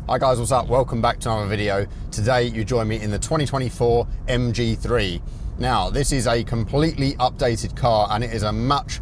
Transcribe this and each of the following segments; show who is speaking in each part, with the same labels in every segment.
Speaker 1: Hi guys, what's up? Welcome back to another video. Today you join me in the 2024 MG3. Now this is a completely updated car and it is a much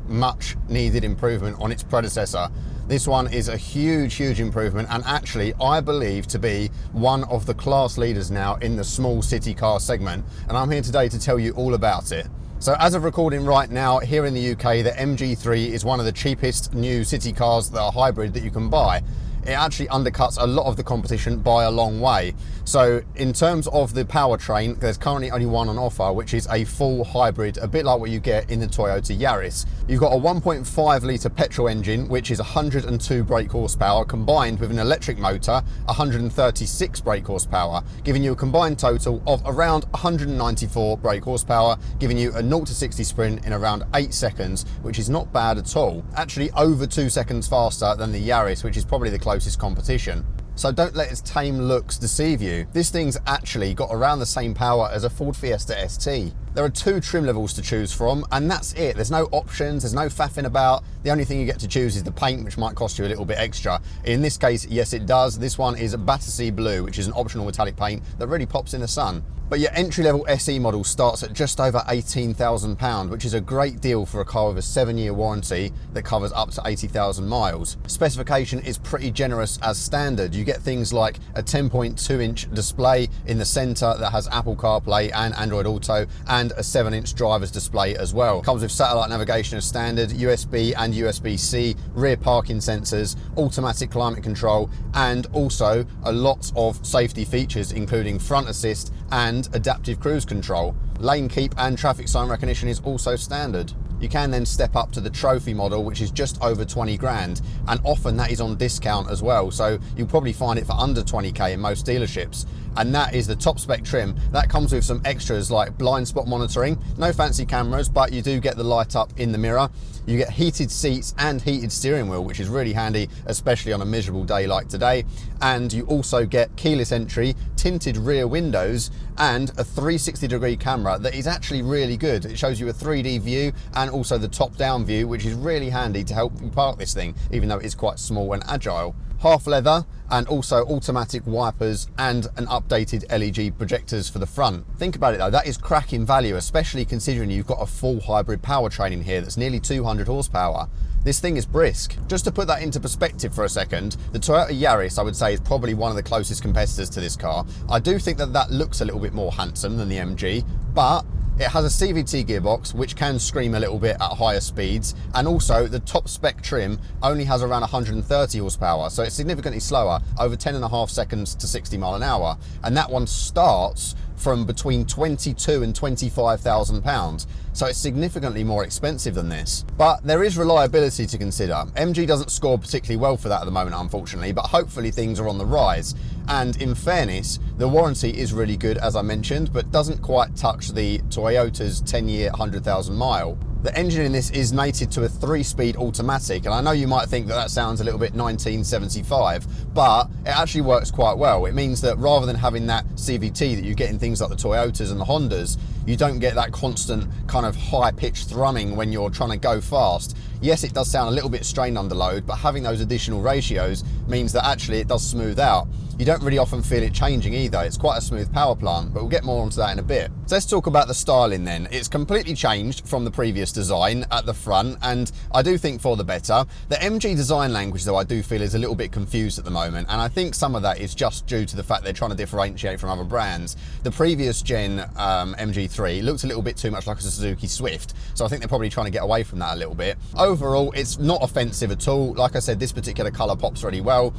Speaker 1: needed improvement on its predecessor. This one is a huge improvement and actually I believe to be one of the class leaders now in the small city car segment, and I'm here today to tell you all about it. So as of recording right now, here in the UK, the MG3 is one of the cheapest new city cars that are hybrid that you can buy. It actually undercuts a lot of the competition by a long way. So in terms of the powertrain, there's currently only one on offer, which is a full hybrid, a bit like what you get in the Toyota Yaris. You've got a 1.5 litre petrol engine, which is 102 brake horsepower, combined with an electric motor, 136 brake horsepower, giving you a combined total of around 194 brake horsepower, giving you a 0 to 60 sprint in around 8 seconds, which is not bad at all. Actually over 2 seconds faster than the Yaris, which is probably the closest competition. So don't let its tame looks deceive you. This thing's actually got around the same power as a Ford Fiesta ST. There are 2 trim levels to choose from and that's it. There's no options, there's no faffing about. The only thing you get to choose is the paint, which might cost you a little bit extra. In this case, yes it does. This one is Battersea Blue, which is an optional metallic paint that really pops in the sun. But your entry-level SE model starts at just over £18,000, which is a great deal for a car with a 7-year warranty that covers up to 80,000 miles. Specification is pretty generous as standard. You get things like a 10.2-inch display in the centre that has Apple CarPlay and Android Auto, and a 7-inch driver's display as well. Comes with satellite navigation as standard, USB and USB-C, rear parking sensors, automatic climate control, and also a lot of safety features, including front assist and adaptive cruise control. Lane keep and traffic sign recognition is also standard. You can then step up to the trophy model, which is just over 20 grand, and often that is on discount as well, so you'll probably find it for under 20k in most dealerships. And that is the top spec trim. That comes with some extras like blind spot monitoring, no fancy cameras, but you do get the light up in the mirror. You get heated seats and heated steering wheel, which is really handy, especially on a miserable day like today. And you also get keyless entry, tinted rear windows, and a 360-degree camera that is actually really good. It shows you a 3D view and also the top-down view, which is really handy to help you park this thing, even though it is quite small and agile. Half leather and also automatic wipers and an updated LED projectors for the front. Think about it though, that is cracking value, especially considering you've got a full hybrid powertrain in here that's nearly 200 horsepower. This thing is brisk. Just to put that into perspective for a second, the Toyota Yaris I would say is probably one of the closest competitors to this car. I do think that that looks a little bit more handsome than the MG, but it has a CVT gearbox which can scream a little bit at higher speeds, and also the top spec trim only has around 130 horsepower, so it's significantly slower, over 10.5 seconds to 60 mile an hour, and that one starts from between 22 and 25,000 pounds. So it's significantly more expensive than this. But there is reliability to consider. MG doesn't score particularly well for that at the moment, unfortunately, but hopefully things are on the rise. And in fairness, the warranty is really good, as I mentioned, but doesn't quite touch the Toyota's 10-year, 100,000 mile. The engine in this is mated to a 3-speed automatic, and I know you might think that that sounds a little bit 1975, but it actually works quite well. It means that rather than having that CVT that you get in things like the Toyotas and the Hondas, you don't get that constant kind of high-pitched thrumming when you're trying to go fast. Yes, it does sound a little bit strained under load, but having those additional ratios means that actually it does smooth out. You don't really often feel it changing either. It's quite a smooth power plant, but we'll get more onto that in a bit. So let's talk about the styling then. It's completely changed from the previous design at the front, and I do think for the better. The MG design language, though, I do feel is a little bit confused at the moment, and I think some of that is just due to the fact they're trying to differentiate from other brands. The previous gen MG3 looked a little bit too much like a Suzuki Swift, so I think they're probably trying to get away from that a little bit. Overall, it's not offensive at all. Like I said, this particular colour pops really well.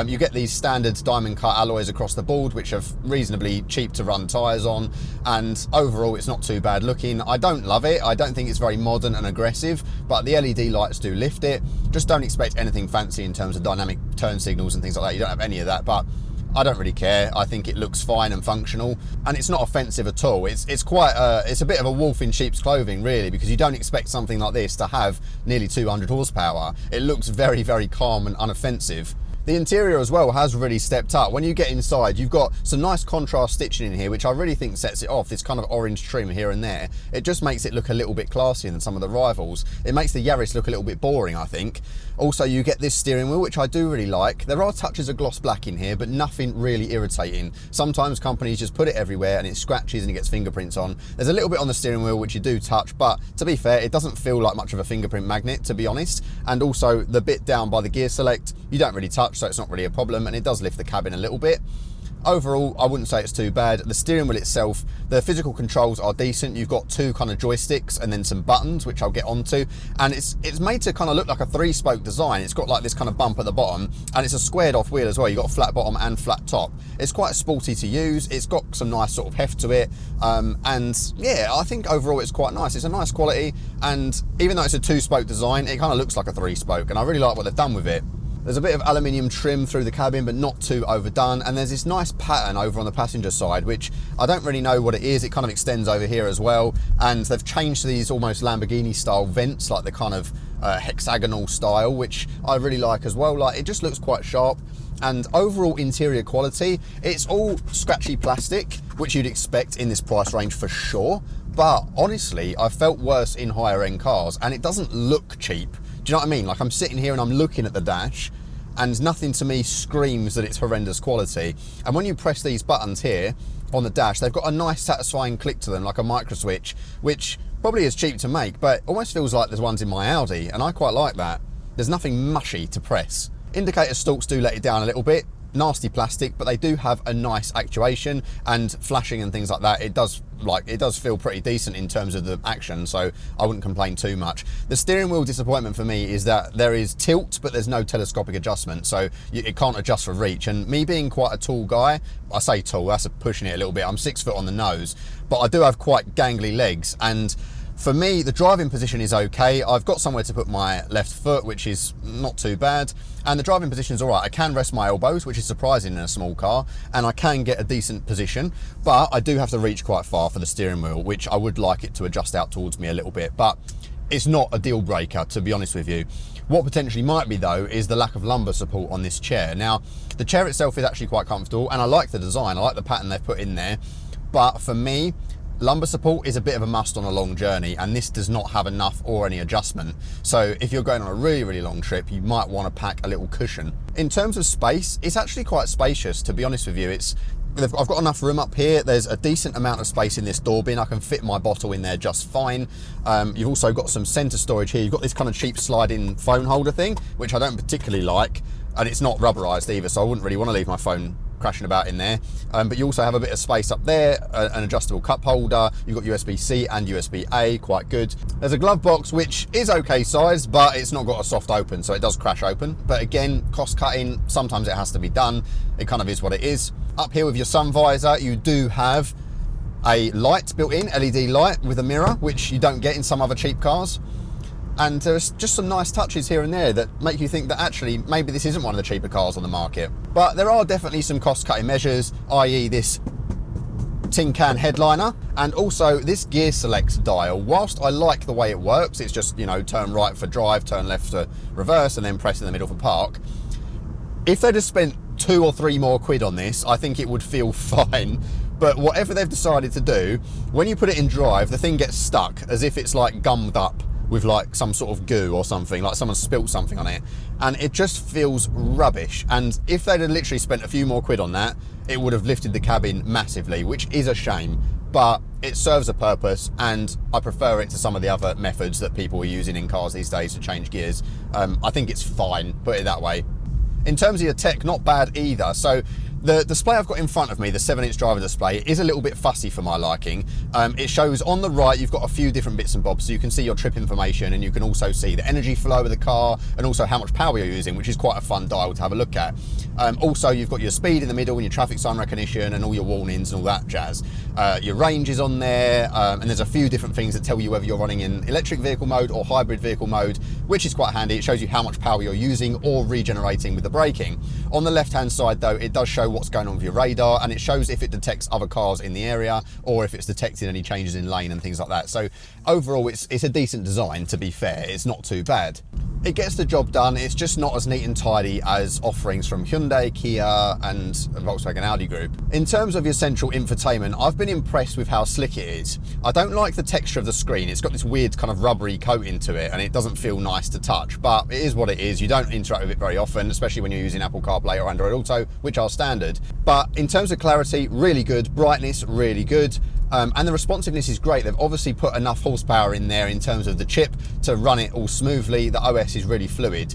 Speaker 1: You get these standard diamond cut alloys across the board, which are reasonably cheap to run tyres on, and overall it's not too bad looking. I don't love it. I don't think it's very modern and aggressive, but the LED lights do lift it. Just don't expect anything fancy in terms of dynamic turn signals and things like that. You don't have any of that, but I don't really care. I think it looks fine and functional, and it's not offensive at all. It's a bit of a wolf in sheep's clothing, really, because you don't expect something like this to have nearly 200 horsepower. It looks very calm and unoffensive. The interior as well has really stepped up. When you get inside, you've got some nice contrast stitching in here, which I really think sets it off, this kind of orange trim here and there. It just makes it look a little bit classier than some of the rivals. It makes the Yaris look a little bit boring, I think. Also, you get this steering wheel, which I do really like. There are touches of gloss black in here, but nothing really irritating. Sometimes companies just put it everywhere and it scratches and it gets fingerprints on. There's a little bit on the steering wheel, which you do touch, but to be fair, it doesn't feel like much of a fingerprint magnet, to be honest. And also, the bit down by the gear select, you don't really touch, so it's not really a problem, and it does lift the cabin a little bit. Overall, I wouldn't say it's too bad. The steering wheel itself, the physical controls are decent. You've got two kind of joysticks and then some buttons, which I'll get onto. And it's made to kind of look like a 3-spoke design. It's got like this kind of bump at the bottom, and it's a squared off wheel as well. You've got a flat bottom and flat top. It's quite sporty to use. It's got some nice sort of heft to it. And yeah, I think overall it's quite nice. It's a nice quality. And even though it's a 2-spoke design, it kind of looks like a 3-spoke. And I really like what they've done with it. There's a bit of aluminium trim through the cabin, but not too overdone. And there's this nice pattern over on the passenger side, which I don't really know what it is. It kind of extends over here as well. And they've changed to these almost Lamborghini style vents, like the kind of hexagonal style, which I really like as well. Like, it just looks quite sharp. And overall interior quality, it's all scratchy plastic, which you'd expect in this price range for sure. But honestly, I felt worse in higher end cars, and it doesn't look cheap. Do you know what I mean? Like, I'm sitting here and I'm looking at the dash, and nothing to me screams that it's horrendous quality. And when you press these buttons here on the dash, they've got a nice satisfying click to them, like a micro switch, which probably is cheap to make, but almost feels like there's ones in my Audi, and I quite like that. There's nothing mushy to press. Indicator stalks do let it down a little bit. Nasty plastic, but they do have a nice actuation, and flashing and things like that, it does feel pretty decent in terms of the action, so I wouldn't complain too much. The steering wheel disappointment for me is that there is tilt, but there's no telescopic adjustment, so it can't adjust for reach. And me being quite a tall guy, I say tall, that's pushing it a little bit, I'm 6 foot on the nose, but I do have quite gangly legs, and for me, the driving position is okay. I've got somewhere to put my left foot, which is not too bad. And the driving position is all right. I can rest my elbows, which is surprising in a small car, and I can get a decent position, but I do have to reach quite far for the steering wheel, which I would like it to adjust out towards me a little bit, but it's not a deal breaker, to be honest with you. What potentially might be, though, is the lack of lumbar support on this chair. Now, the chair itself is actually quite comfortable, and I like the design. I like the pattern they've put in there, but for me, lumbar support is a bit of a must on a long journey, and this does not have enough or any adjustment. So if you're going on a really, really long trip, you might want to pack a little cushion. In terms of space, it's actually quite spacious, to be honest with you. I've got enough room up here. There's a decent amount of space in this door bin. I can fit my bottle in there just fine. You've also got some center storage here. You've got this kind of cheap sliding phone holder thing, which I don't particularly like, and it's not rubberized either, so I wouldn't really want to leave my phone crashing about in there. But you also have a bit of space up there, an adjustable cup holder. You've got USB-C and USB-A, quite good. There's a glove box, which is okay size, but it's not got a soft open, so it does crash open. But again, cost cutting, sometimes it has to be done. It kind of is what it is. Up here with your sun visor, you do have a light built in, LED light with a mirror, which you don't get in some other cheap cars. And there's just some nice touches here and there that make you think that actually maybe this isn't one of the cheaper cars on the market. But there are definitely some cost-cutting measures, i.e. this tin can headliner, and also this gear select dial. Whilst I like the way it works, it's just, you know, turn right for drive, turn left for reverse, and then press in the middle for park. If they'd have spent 2 or 3 more quid on this, I think it would feel fine. But whatever they've decided to do, when you put it in drive, the thing gets stuck as if it's like gummed up with like some sort of goo or something, like someone spilt something on it, and it just feels rubbish. And if they'd have literally spent a few more quid on that, it would have lifted the cabin massively, which is a shame, but it serves a purpose, and I prefer it to some of the other methods that people are using in cars these days to change gears. I think it's fine, put it that way. In terms of your tech, not bad either. So the display I've got in front of me, the 7-inch driver display, is a little bit fussy for my liking. It shows on the right, you've got a few different bits and bobs, so you can see your trip information, and you can also see the energy flow of the car, and also how much power you're using, which is quite a fun dial to have a look at. Also, you've got your speed in the middle and your traffic sign recognition and all your warnings and all that jazz. Your range is on there, and there's a few different things that tell you whether you're running in electric vehicle mode or hybrid vehicle mode, which is quite handy. It shows you how much power you're using or regenerating with the braking. On the left-hand side, though, it does show what's going on with your radar, and it shows if it detects other cars in the area or if it's detecting any changes in lane and things like that. So overall, it's a decent design, to be fair. It's not too bad. It gets the job done. It's just not as neat and tidy as offerings from Hyundai, Kia and Volkswagen Audi Group. In terms of your central infotainment, I've been impressed with how slick it is. I don't like the texture of the screen. It's got this weird kind of rubbery coating to it and it doesn't feel nice to touch, but it is what it is. You don't interact with it very often, especially when you're using Apple CarPlay or Android Auto, which are standard. But in terms of clarity, really good. Brightness, really good. And the responsiveness is great. They've obviously put enough horsepower in there in terms of the chip to run it all smoothly. The OS is really fluid.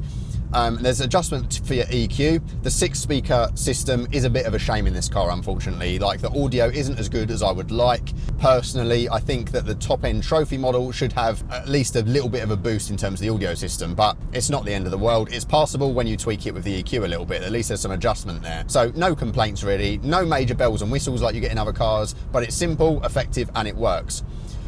Speaker 1: There's adjustment for your EQ. The 6-speaker system is a bit of a shame in this car, unfortunately. Like, the audio isn't as good as I would like. Personally, I think that the top-end trophy model should have at least a little bit of a boost in terms of the audio system, but it's not the end of the world. It's passable when you tweak it with the EQ a little bit. At least there's some adjustment there. So no complaints really. No major bells and whistles like you get in other cars, but it's simple, effective, and it works.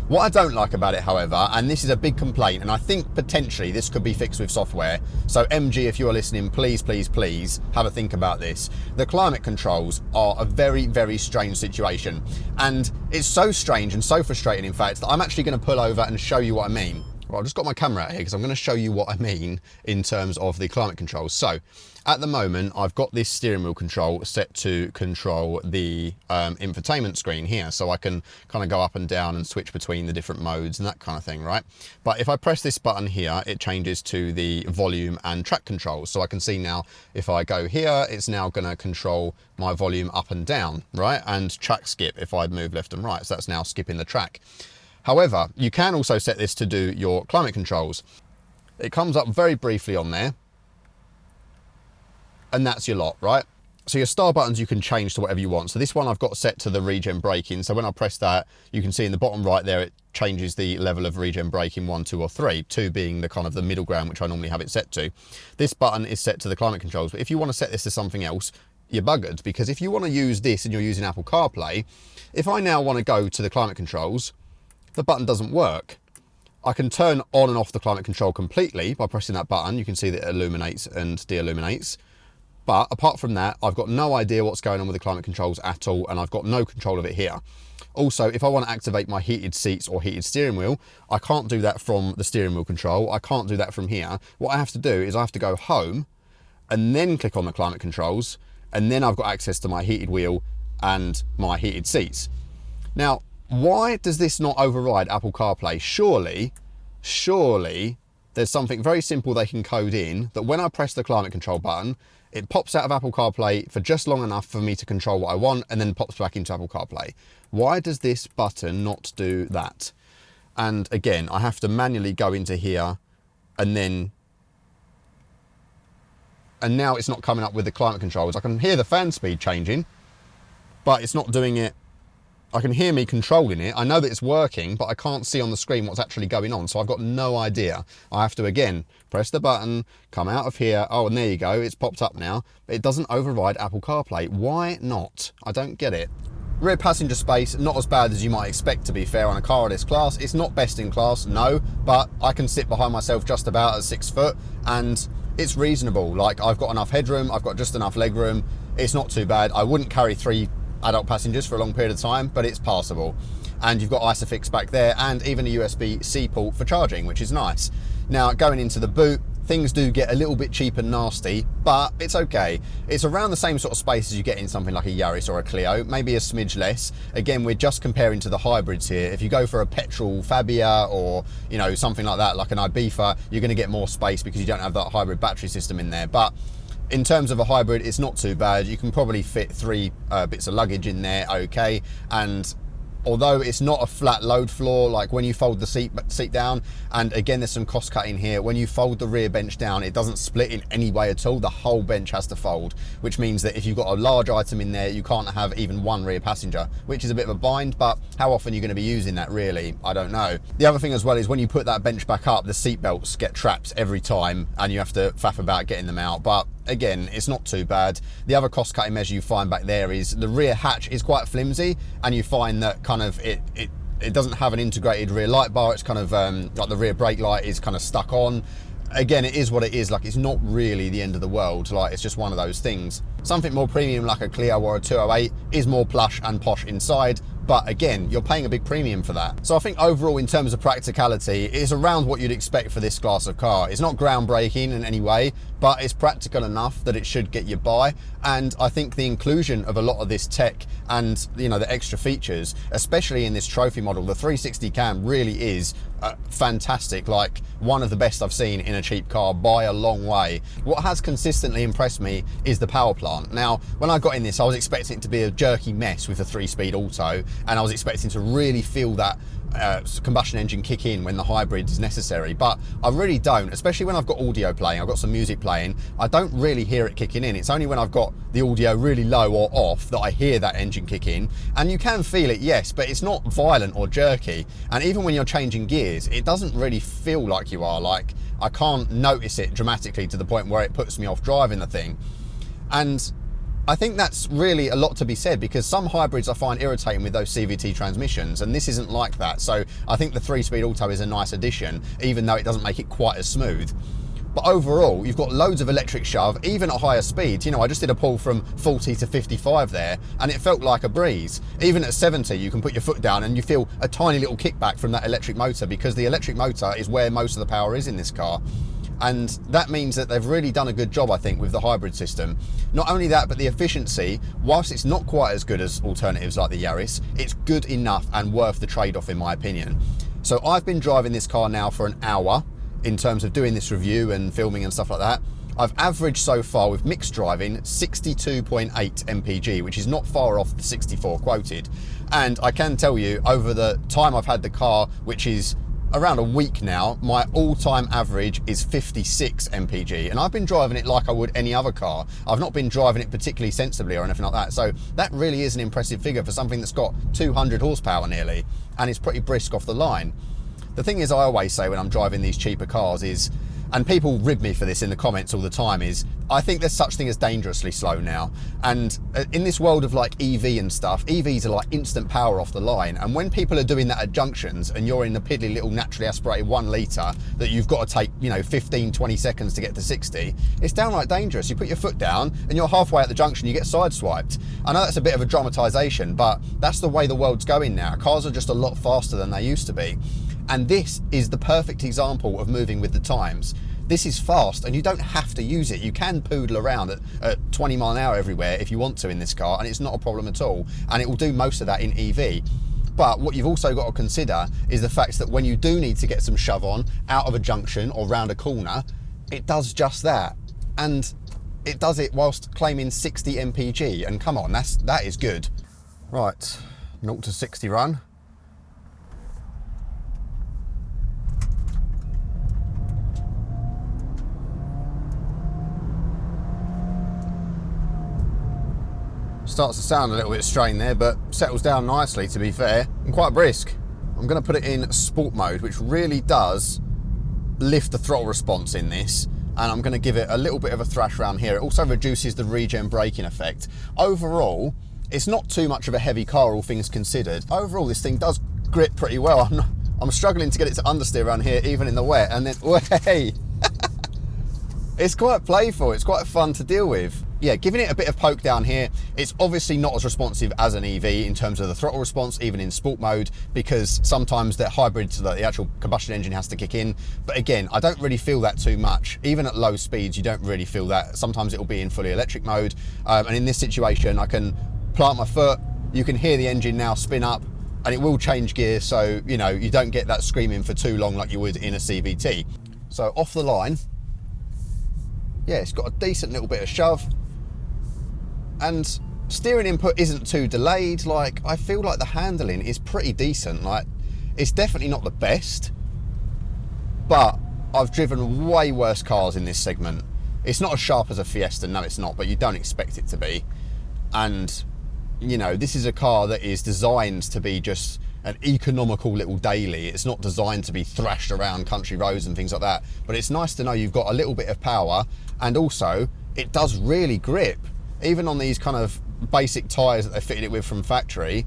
Speaker 1: What I don't like about it, however, and this is a big complaint, and I think potentially this could be fixed with software, so MG, if you are listening, please, please, please have a think about this. The climate controls are a very, very strange situation, and it's so strange and so frustrating, in fact, that I'm actually going to pull over and show you what I mean. Well, I've just got my camera out here because I'm going to show you what I mean in terms of the climate controls. So, at the moment, I've got this steering wheel control set to control the infotainment screen here. So I can kind of go up and down and switch between the different modes and that kind of thing, right? But if I press this button here, it changes to the volume and track controls. So I can see now, if I go here, it's now going to control my volume up and down, right? And track skip if I move left and right. So that's now skipping the track. However, you can also set this to do your climate controls. It comes up very briefly on there, and that's your lot, right? So your star buttons you can change to whatever you want. So this one I've got set to the regen braking. So when I press that, you can see in the bottom right there, it changes the level of regen braking 1, 2 or 3, 2 being the kind of the middle ground, which I normally have it set to. This button is set to the climate controls, but if you want to set this to something else, you're buggered, because if you want to use this and you're using Apple CarPlay, if I now want to go to the climate controls, the button doesn't work. I can turn on and off the climate control completely by pressing that button. You can see that it illuminates and de-illuminates. But apart from that, I've got no idea what's going on with the climate controls at all, and I've got no control of it here. Also, if I want to activate my heated seats or heated steering wheel, I can't do that from the steering wheel control. I can't do that from here. What I have to do is I have to go home and then click on the climate controls, and then I've got access to my heated wheel and my heated seats. Now, why does this not override Apple CarPlay? Surely there's something very simple they can code in that when I press the climate control button, it pops out of Apple CarPlay for just long enough for me to control what I want and then pops back into Apple CarPlay. Why does this button not do that? And again, I have to manually go into here and now it's not coming up with the climate controls. I can hear the fan speed changing, but it's not doing it. I can hear me controlling it. I know that it's working, but I can't see on the screen what's actually going on. So I've got no idea. I have to, again, press the button, come out of here. Oh, and there you go. It's popped up now. But it doesn't override Apple CarPlay. Why not? I don't get it. Rear passenger space, not as bad as you might expect, to be fair, on a car of this class. It's not best in class, no, but I can sit behind myself just about at 6 foot, and it's reasonable. Like, I've got enough headroom. I've got just enough legroom. It's not too bad. I wouldn't carry 3 adult passengers for a long period of time, but it's passable. And you've got ISOFIX back there and even a USB-C port for charging, which is nice. Now, going into the boot, things do get a little bit cheap and nasty, but it's okay. It's around the same sort of space as you get in something like a Yaris or a Clio, maybe a smidge less. Again, we're just comparing to the hybrids here. If you go for a petrol Fabia or, you know, something like that, like an Ibiza, you're going to get more space because you don't have that hybrid battery system in there. But in terms of a hybrid, it's not too bad. You can probably fit 3 bits of luggage in there, okay. And although it's not a flat load floor, like when you fold the seat down, and again, there's some cost cutting here. When you fold the rear bench down, it doesn't split in any way at all. The whole bench has to fold, which means that if you've got a large item in there, you can't have even 1 rear passenger, which is a bit of a bind, but how often you're going to be using that, really? I don't know. The other thing as well is when you put that bench back up, the seat belts get trapped every time, and you have to faff about getting them out. But again, it's not too bad. The other cost cutting measure you find back there is the rear hatch is quite flimsy, and you find that kind of it doesn't have an integrated rear light bar. It's kind of like the rear brake light is kind of stuck on. again, it is what it is. Like, it's not really the end of the world. Like, it's just one of those things. Something more premium like a Clio or a 208 is more plush and posh inside, but again, you're paying a big premium for that. So I think overall, in terms of practicality, it is around what you'd expect for this class of car. It's not groundbreaking in any way, but it's practical enough that it should get you by. And I think the inclusion of a lot of this tech and, you know, the extra features, especially in this trophy model, the 360 cam really is fantastic. Like, one of the best I've seen in a cheap car by a long way. What has consistently impressed me is the power plant. Now, when I got in this, I was expecting it to be a jerky mess with a 3-speed auto, and I was expecting to really feel that combustion engine kick in when the hybrid is necessary, but I really don't, especially when I've got audio playing. I've got some music playing, I don't really hear it kicking in. It's only when I've got the audio really low or off that I hear that engine kick in, and you can feel it, yes, but it's not violent or jerky. And even when you're changing gears, it doesn't really feel like you are. Like, I can't notice it dramatically to the point where it puts me off driving the thing. And I think that's really a lot to be said, because some hybrids I find irritating with those CVT transmissions, and this isn't like that. So I think the 3-speed auto is a nice addition, even though it doesn't make it quite as smooth. But overall, you've got loads of electric shove, even at higher speeds. You know, I just did a pull from 40 to 55 there, and it felt like a breeze. Even at 70, you can put your foot down and you feel a tiny little kickback from that electric motor, because the electric motor is where most of the power is in this car. And that means that they've really done a good job, I think, with the hybrid system. Not only that, but the efficiency, whilst it's not quite as good as alternatives like the Yaris, it's good enough and worth the trade-off, in my opinion. So I've been driving this car now for an hour in terms of doing this review and filming and stuff like that. I've averaged so far with mixed driving 62.8 mpg, which is not far off the 64 quoted. And I can tell you, over the time I've had the car, which is around a week now, my all-time average is 56 mpg, and I've been driving it like I would any other car. I've not been driving it particularly sensibly or anything like that, so that really is an impressive figure for something that's got 200 horsepower nearly, and is pretty brisk off the line. The thing is, I always say when I'm driving these cheaper cars is, and people rib me for this in the comments all the time, is I think there's such thing as dangerously slow now. And in this world of like EV and stuff, EVs are like instant power off the line. And when people are doing that at junctions and you're in the piddly little naturally aspirated 1 litre that you've got to take, you know, 15, 20 seconds to get to 60, it's downright dangerous. You put your foot down and you're halfway at the junction, you get sideswiped. I know that's a bit of a dramatisation, but that's the way the world's going now. Cars are just a lot faster than they used to be. And this is the perfect example of moving with the times. This is fast, and you don't have to use it. You can poodle around at 20 mile an hour everywhere if you want to in this car, and it's not a problem at all. And it will do most of that in EV. But what you've also got to consider is the fact that when you do need to get some shove on out of a junction or round a corner, it does just that. And it does it whilst claiming 60 mpg. And come on, that is good. Right, 0 to 60 run. Starts to sound a little bit strained there, but settles down nicely, to be fair, and quite brisk. I'm going to put it in sport mode, which really does lift the throttle response in this, and I'm going to give it a little bit of a thrash around here. It also reduces the regen braking effect. Overall, it's not too much of a heavy car, all things considered. Overall, this thing does grip pretty well. I'm struggling to get it to understeer around here, even in the wet, and then, hey! It's quite playful, it's quite fun to deal with. Yeah, giving it a bit of poke down here. It's obviously not as responsive as an EV in terms of the throttle response, even in sport mode, because sometimes the hybrid, the actual combustion engine has to kick in. But again, I don't really feel that too much. Even at low speeds, you don't really feel that. Sometimes it'll be in fully electric mode. And in this situation, I can plant my foot, you can hear the engine now spin up, and it will change gear, so you know, you don't get that screaming for too long like you would in a CVT. So off the line, yeah, it's got a decent little bit of shove, and steering input isn't too delayed. Like, I feel like the handling is pretty decent. Like, it's definitely not the best, but I've driven way worse cars in this segment. It's not as sharp as a Fiesta, no it's not, but you don't expect it to be. And you know, this is a car that is designed to be just an economical little daily. It's not designed to be thrashed around country roads and things like that, but it's nice to know you've got a little bit of power, and also it does really grip, even on these kind of basic tyres that they fitted it with from factory.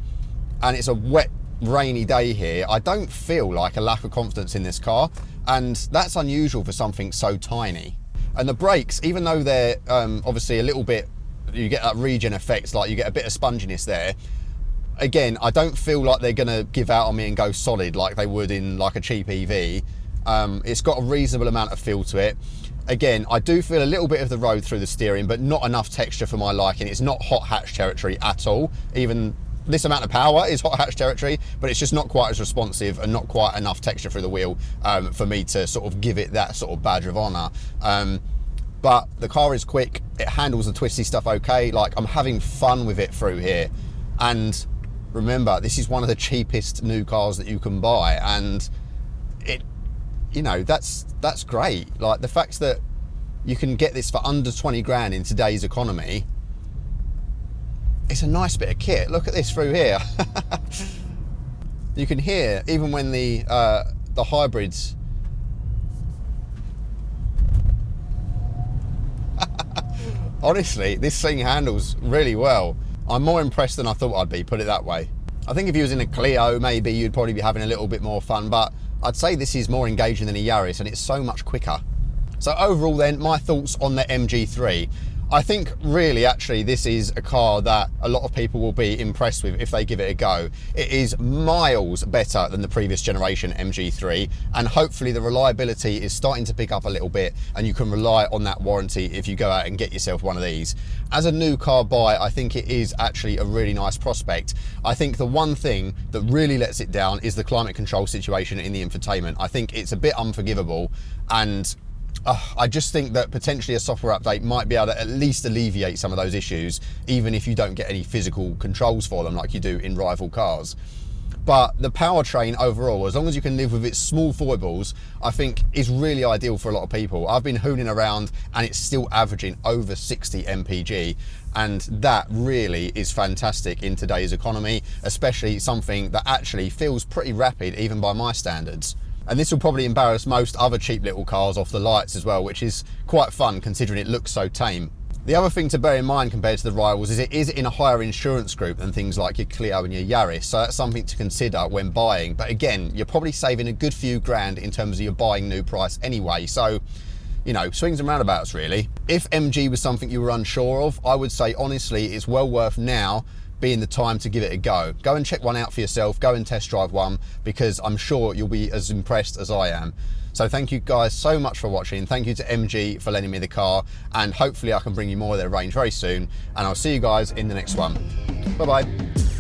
Speaker 1: And it's a wet, rainy day here. I don't feel like a lack of confidence in this car. And that's unusual for something so tiny. And the brakes, even though they're obviously a little bit, you get that regen effect, like you get a bit of sponginess there. Again, I don't feel like they're gonna give out on me and go solid like they would in like a cheap EV. It's got a reasonable amount of feel to it. Again, I do feel a little bit of the road through the steering, but not enough texture for my liking. It's not hot hatch territory at all. Even this amount of power is hot hatch territory, but it's just not quite as responsive and not quite enough texture through the wheel for me to sort of give it that sort of badge of honor. But the car is quick, it handles the twisty stuff okay. Like, I'm having fun with it through here. And remember, this is one of the cheapest new cars that you can buy, and it, you know, that's great. Like, the fact that you can get this for under 20 grand in today's economy, it's a nice bit of kit. Look at this through here. You can hear, even when the hybrids, honestly, this thing handles really well. I'm more impressed than I thought I'd be, put it that way. I think if you was in a Clio, maybe you'd probably be having a little bit more fun, but I'd say this is more engaging than a Yaris, and it's so much quicker. So overall then, my thoughts on the MG3. I think really, actually, this is a car that a lot of people will be impressed with if they give it a go. It is miles better than the previous generation MG3, and hopefully the reliability is starting to pick up a little bit, and you can rely on that warranty if you go out and get yourself one of these. As a new car buy, I think it is actually a really nice prospect. I think the one thing that really lets it down is the climate control situation in the infotainment. I think it's a bit unforgivable, and I just think that potentially a software update might be able to at least alleviate some of those issues, even if you don't get any physical controls for them like you do in rival cars. But the powertrain overall, as long as you can live with its small foibles, I think is really ideal for a lot of people. I've been hooning around and it's still averaging over 60 mpg, and that really is fantastic in today's economy, especially something that actually feels pretty rapid even by my standards. And this will probably embarrass most other cheap little cars off the lights as well, which is quite fun considering it looks so tame. The other thing to bear in mind compared to the rivals is it is in a higher insurance group than things like your Clio and your Yaris, so that's something to consider when buying. But again, you're probably saving a good few grand in terms of your buying new price anyway, so, you know, swings and roundabouts really. If MG was something you were unsure of, I would say honestly it's well worth now being the time to give it a go. Go and check one out for yourself, go and test drive one, because I'm sure you'll be as impressed as I am. So thank you guys so much for watching. Thank you to MG for lending me the car, and hopefully I can bring you more of their range very soon, and I'll see you guys in the next one. Bye bye.